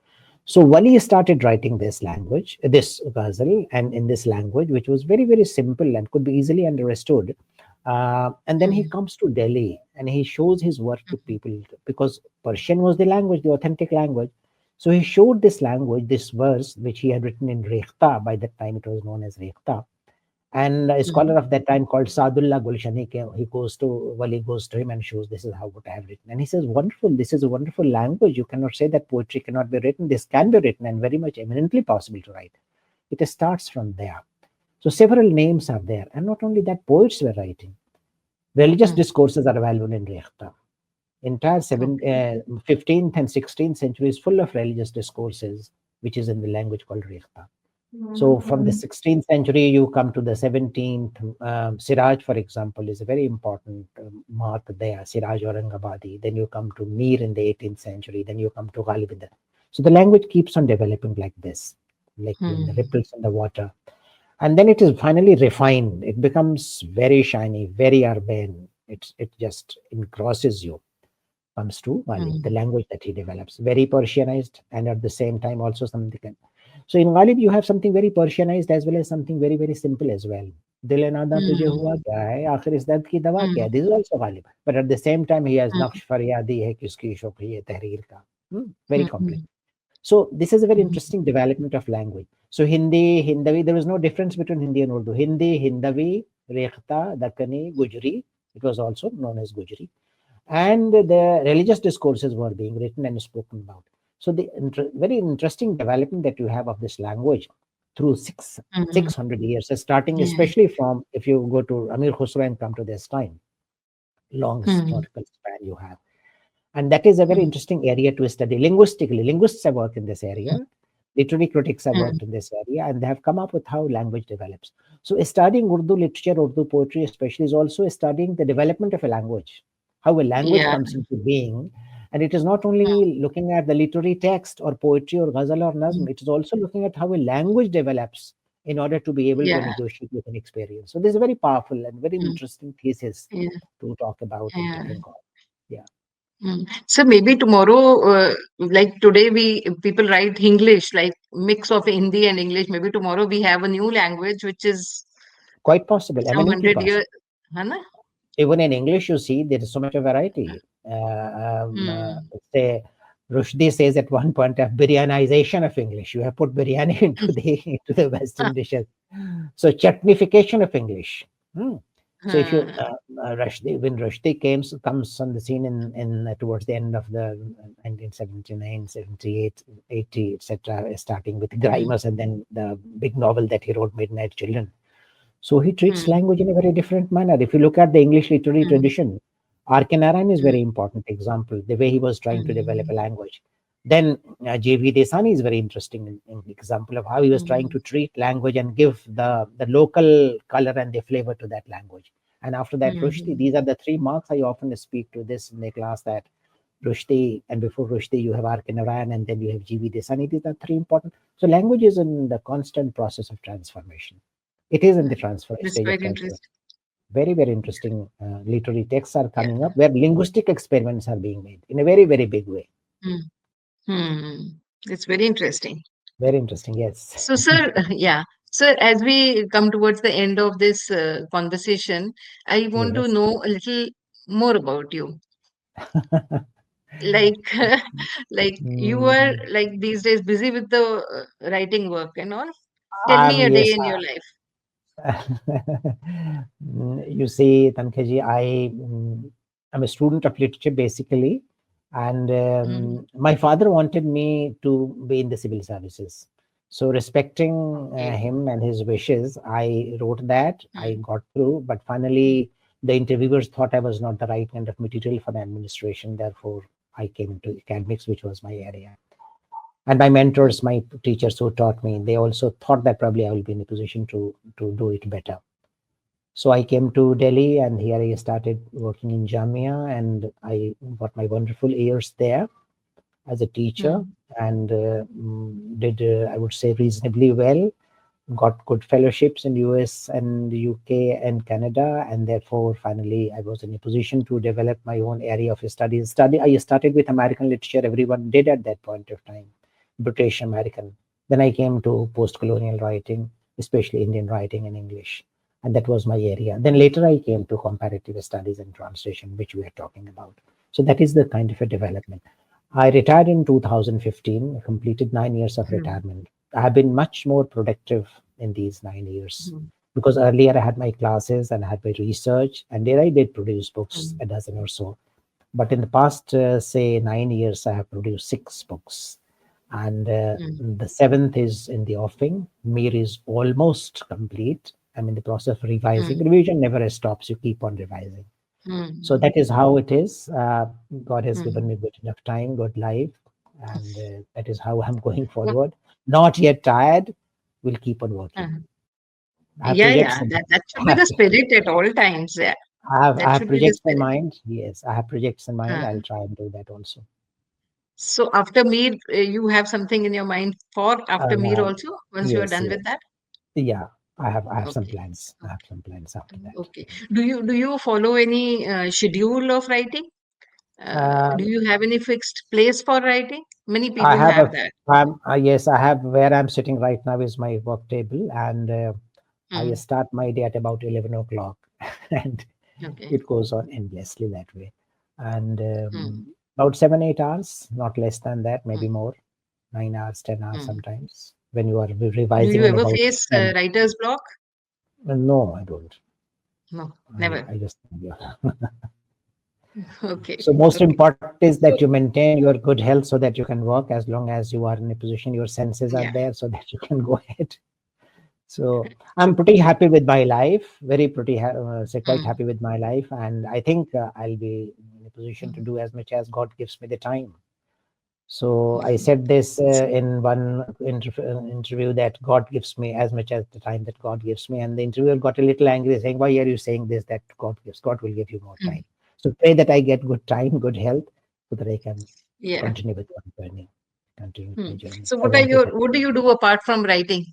So Wali started writing this language, this ghazal, and in this language, which was very, very simple and could be easily understood. And then he Mhm. comes to Delhi and he shows his work to people because Persian was the language, the authentic language. So he showed this language, this verse, which he had written in Rekhta. By that time, it was known as Rekhta. And a scholar Mhm. of that time called Sadullah Gulshani, he goes to Wali, goes to him and shows this is how what I have written. And he says, wonderful, this is a wonderful language. You cannot say that poetry cannot be written. This can be written and very much eminently possible to write. It starts from there. So several names are there. And not only that, poets were writing. Religious Mhm. discourses are available in Rekhta. Entire Okay. 15th and 16th century is full of religious discourses, which is in the language called Rekhta. So from the Mhm. 16th century, you come to the 17th. Siraj, for example, is a very important mark there. Siraj Aurangabadi. Then you come to Mir in the 18th century. Then you come to Ghalib in the. So the language keeps on developing like this, like in the Mhm. ripples in the water. And then it is finally refined. It becomes very shiny, very urban. It just engrosses you. Comes to Ghalib, the Mhm. language that he develops, very Persianized, and at the same time also something. So in Ghalib, you have something very Persianized as well as something very, very simple as well. Dil nada tujhe hua Mhm. kya hai, aakhir is dard ki dawa kya hai. Mhm. This is also Ghalib. But at the same time, he has Mhm. naqsh faryadi hai kiski shukri hai tahrir ka. Very complex. Mhm. So this is a very Mhm. interesting development of language. So Hindi, Hindavi, there was no difference between Hindi and Urdu. Hindi, Hindavi, Rekhta, Dakkani, Gujri. It was also known as Gujri, and the religious discourses were being written and spoken about. So the very interesting development that you have of this language through Mhm. 600 years, starting Yeah. especially from if you go to Amir Khusro and come to this time, long Mhm. historical span you have. And that is a very Mhm. interesting area to study linguistically. Linguists have worked in this area, literary critics have Mhm. worked in this area, and they have come up with how language develops. So studying Urdu literature, Urdu poetry especially, is also studying the development of a language, how a language Yeah. comes into being. And it is not only looking at the literary text or poetry or ghazal or nazm, Mhm. it is also looking at how a language develops in order to be able to Yeah. negotiate with an experience. So this is a very powerful and very Mm. interesting thesis Yeah. to talk about and to Yeah. think of. Yeah. So maybe tomorrow, like today, we people write English, like mix of Hindi and English. Maybe tomorrow we have a new language which is Quite possible, some eminently hundred years, possible. है ना? Even in English, you see there is so much of variety. Hmm. Say, Rushdie says at one point of Biryanization of English. You have put biryani into the Western dishes. So chutneyfication of English. Hmm. So if you Hmm. Rushdie, when Rushdie comes on the scene in towards the end of the 1979, 78, 80, etc., starting with Hmm. Grimus and then the big novel that he wrote, Midnight Children. So he treats Hmm. language in a very different manner. If you look at the English literary Hmm. tradition, Arkenarayan is Hmm. very important example, the way he was trying to develop Hmm. a language. Then J.V. Desani is very interesting in example of how he was trying Hmm. to treat language and give the local color and the flavor to that language. And after that, Rushdie. Hmm. These are the three marks I often speak to this in the class, that Rushdie, and before Rushdie, you have Arkenarayan, and then you have G.V. Desani. These are three important. So language is in the constant process of transformation. It is in the transfer That's stage of very transformation. interesting. Very, very interesting literary texts are Yeah. coming up where linguistic experiments are being made in a very, very big way. Hmm. Hmm. It's very interesting. Very interesting, yes. So, sir, yeah. Sir, as we come towards the end of this conversation, I want to Yes. know a little more about you. Like, like you are Mm, like these days busy with the writing work and all. Tell me a day yes. in your life. You see, Tankaji, am a student of literature basically, and Mm, my father wanted me to be in the civil services. So, respecting okay. him and his wishes, I wrote that. I Mm, got through, but finally, The interviewers thought I was not the right kind of material for the administration. Therefore, I came into academics, which was my area. And my mentors, my teachers who taught me, they also thought that probably I will be in a position to do it better. So I came to Delhi, and here I started working in Jamia, and I got my wonderful years there as a teacher, mm, and did, I would say, reasonably well. Got good fellowships in US and UK and Canada, and therefore finally I was in a position to develop my own area of studies. I started with American literature. Everyone did at that point of time, British American. Then I came to post-colonial writing, especially Indian writing and English, and that was my area. Then later I came to comparative studies and translation, which we are talking about. So that is the kind of a development. I retired in 2015, completed 9 years of mm, retirement. I have been much more productive in these 9 years, mm, because earlier I had my classes and I had my research, and there I did produce books, mm, a dozen or so. But in the past, say, 9 years, I have produced 6 books. And mm, the seventh is in the offing. Mir is almost complete. I'm in the process of revising. mm, Revision never stops, you keep on revising. So mm, that is how it is. God has given mm. me good enough time, good life, and that is how I'm going What- forward. Not yet tired. We'll keep on working. uh, I have Yeah, projects yeah, in that should I be have, the spirit at all times. Yeah, I that have should be the projects in spirit. mind. Yes, I have projects in mind. Uh, I'll try and do that also. so after Mir, you have something in your mind for after Mir Uh, also, once you are yes, done with yes, that? yeah. I have some Okay. plans. I have some plans after that. Okay. Do you follow any schedule of writing? Do Um, you have any fixed place for writing? Many I people have have a that. yes, I have, where I'm sitting right now is my work table, and I Mm, start my day at about 11 o'clock, and okay. it goes on endlessly that way. And Mm, about 7, 8 hours, not less than that, maybe mm, more, 9 hours, 10 hours mm. sometimes. When you are Do revising you in ever about face 10, writer's block? no, I don't. No, I, never. I just yeah. Okay. So most Okay. important is So, that you maintain your good health so that you can work. As long as you are in a position, your senses are yeah, there so that you can go ahead. So I'm true. pretty happy with my life, very pretty, say quite Mm, happy with my life. And I think I'll be in a position to mm, do as much as God gives me the time. So I mm. said this So, in one interview, that God gives me as much as the time that God gives me. And the interviewer got a little angry, saying, "Why are you saying this? That God gives? God will give you more mm, time." So pray that I get good time, good health, so that I can yeah. continue with my journey. Continue with my Mm. journey. So I want to get. what do you do apart from writing?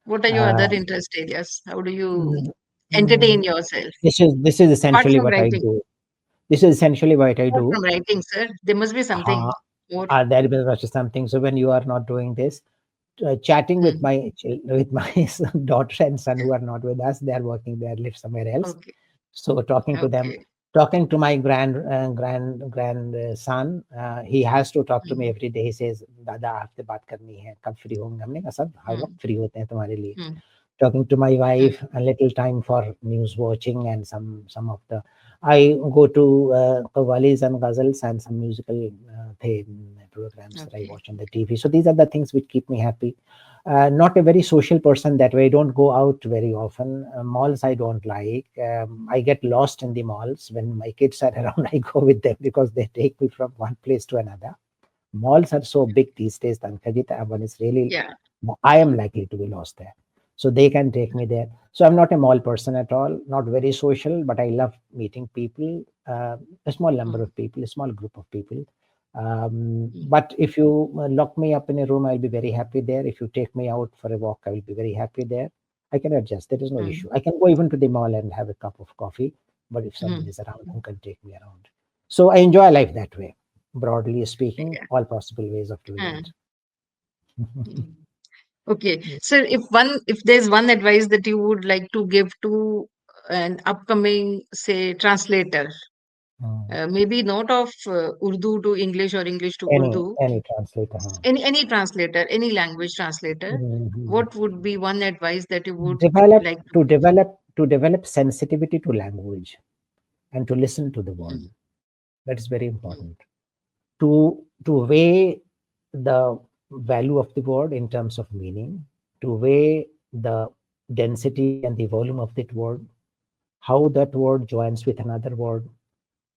What are your other Uh, interest areas? How do you mm, entertain mm, yourself this is apart essentially from what I writing? do. This is essentially what I Apart do. from writing, sir, there must be Uh, something more. there is something. So when you are not doing this, chatting with Mm. my daughter and son who are not with us, they are working, they live somewhere else. Okay. So talking to them, Okay. talking to my grandson, he has to talk to me Mm, every day. He says, "दादा आपसे बात करनी है, कब free होंगे?" हमने कहा, "सब हर वक्त mm, फ्री होते हैं तुम्हारे लिए." mm, Talking to my mm, wife, a little time for news watching, and some of the, I go to qawwalis and ghazals and some musical programs that I okay. watch on the TV. So these are the things which keep me happy. Not a very social person that way. I don't go out very often. Malls I don't like. I get lost in the malls when my kids are around. I go with them because they take me from one place to another. Malls are so big these days, Tankajita, one is really, Yeah. I am likely to be lost there. So they can take me there. So I'm not a mall person at all, not very social, but I love meeting people, a small number Mm, of people, a small group of people. mm, But if you lock me up in a room, I'll be very happy there. If you take me out for a walk, I will be very happy there. I can adjust. There is no mm, issue. I can go even to the mall and have a cup of coffee. But if someone mm. is around who can take me around, so I enjoy life that way. Broadly speaking, Yeah. all possible ways of doing Mm, it. mm. Okay. So if there's one advice that you would like to give to an upcoming, say, translator, Mm. maybe not of Urdu to English or English to Any Urdu, any translator. Huh? any translator, any language translator, Mhm. what would be one advice that you would Develop like to to give? develop sensitivity to language and to listen to the word. Mm, That is very mm, important. To weigh the value of the word in terms of meaning, to weigh the density and the volume of that word, how that word joins with another word,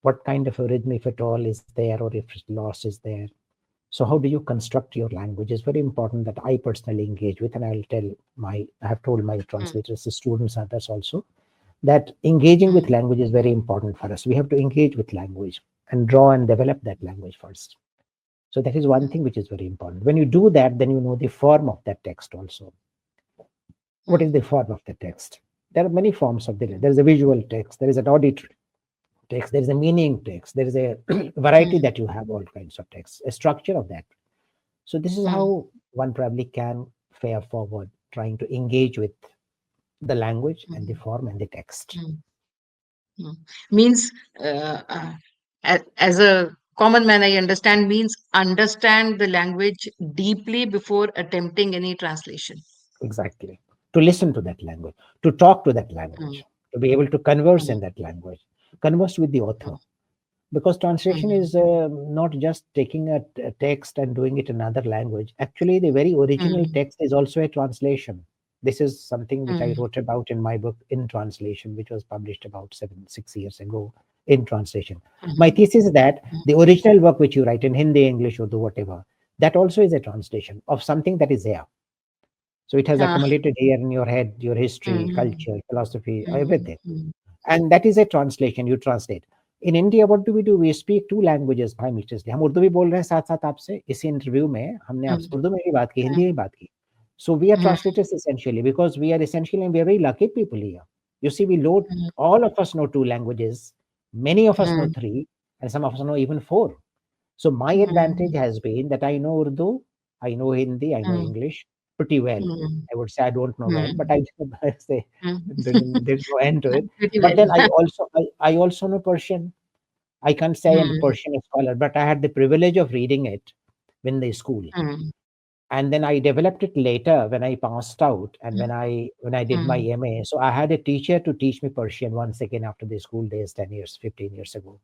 what kind of a rhythm, if at all, is there, or if loss is there. So how do you construct your language is very important that I personally engage with, and I have told my mm, translators, the students, others also, that engaging with mm, language is very important for us. We have to engage with language and draw and develop that language first. So that is one mm, thing which is very important. When you do that, then you know the form of that text also. What is mm, the form of the text? There are many forms of the. There is a visual text. There is an auditory text. There is a meaning text. There is a variety mm, that you have all kinds of text. A structure of that. So this is mm, how one probably can fare forward, trying to engage with the language and the mm, form and the text. mm, mm. Means, uh, uh, as a common man, I understand, means understand the language deeply before attempting any translation. Exactly. To listen to that language, to talk to that Mm, language, to be able to converse mm, in that language, converse with the author. mm, Because translation mm, is not just taking a text and doing it in another language. Actually, the very original mm, text is also a translation. This is something which I mm, wrote about in my book, In Translation, which was published about 6 years ago. In translation, my mhm, thesis is that mm. the original work which you write in Hindi, English, Urdu, whatever, that also is a translation of something that is there. So it has Ah, accumulated here in your head, your history, mm, culture, philosophy, mm, everything. mm, And that is a translation, you translate. In India, what do? We speak two languages simultaneously. हम उर्दू भी बोल रहे हैं साथ साथ आपसे इसी interview में हमने mm, आपसे उर्दू में भी बात की, हिंदी mm, में भी बात की. So we are mm, translators essentially because we are essentially and we are very lucky people here. You see, we know mm, all of us know two languages, many of us know mm, three, and some of us know even four. So my advantage mm, has been that I know Urdu, I know Hindi, I know mm, English pretty well. mm, I would say I don't know well, but mm, I I say mm. there's no end to it. Pretty But then well. I also know Persian. I can't say I am a Mm, Persian scholar, but I had the privilege of reading it in the school. mm, And then I developed it later when I passed out and mm, when I did my mm, MA. So I had a teacher to teach me Persian once again after the school days 10 years, 15 years ago.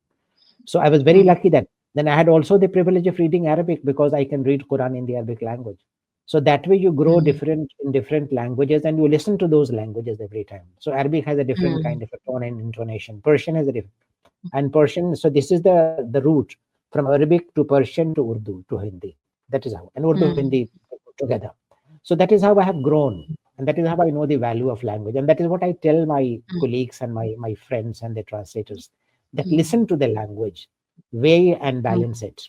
So I was very mm, lucky that then I had also the privilege of reading Arabic because I can read Quran in the Arabic language. So that way you grow mm, different in different languages and you listen to those languages every time. So Arabic has a different mm, kind of a tone and intonation. Persian has a different and Persian. So this is the route from Arabic to Persian to Urdu to Hindi. That is how and Urdu mm, Hindi together. So that is how I have grown. And that is how I know the value of language. And that is what I tell my mm, colleagues and my friends and the translators that mm, listen to the language, weigh and mm, balance it.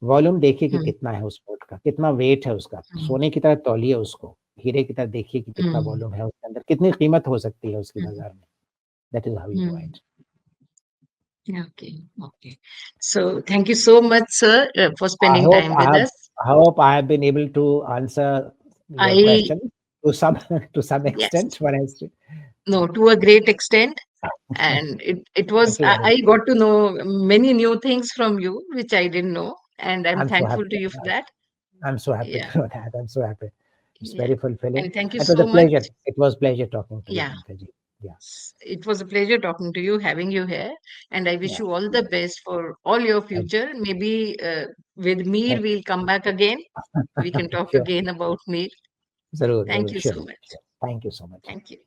Volume देखिए कि mm, कितना है उस board का, कितना wait है उसका, mm, सोने की तरह तौलिए उसको, हीरे की तरह देखिए कि कितना mm, वॉल्यूम है उसके अंदर, कितनी कीमत हो सकती है उसकी mm, बाजार में. That is how you do mm. it. Okay, okay. So thank you so much, sir, for I spending hope time I with have us. I hope I have been able to answer your I, question to some to some yes, extent. When I say, no, to a great extent. And it was, thank you very much. I got to know many new things from you, which I didn't know. And I'm I'm so thankful happy. to you for that. I'm so happy Yeah, to know that. I'm so happy. It's yeah. very fulfilling. And thank you It was a so much. pleasure. It was pleasure talking to you, Yeah. Pankaj. Yeah, It was a pleasure talking to you, having you here, and I wish yeah. you all the best for all your Thank, future. Maybe with Mir, thank, we'll come back again. We can talk sure. again about Mir. Zarur, Thank zarur, you so surely. much. Sure. Thank you so much. Thank you.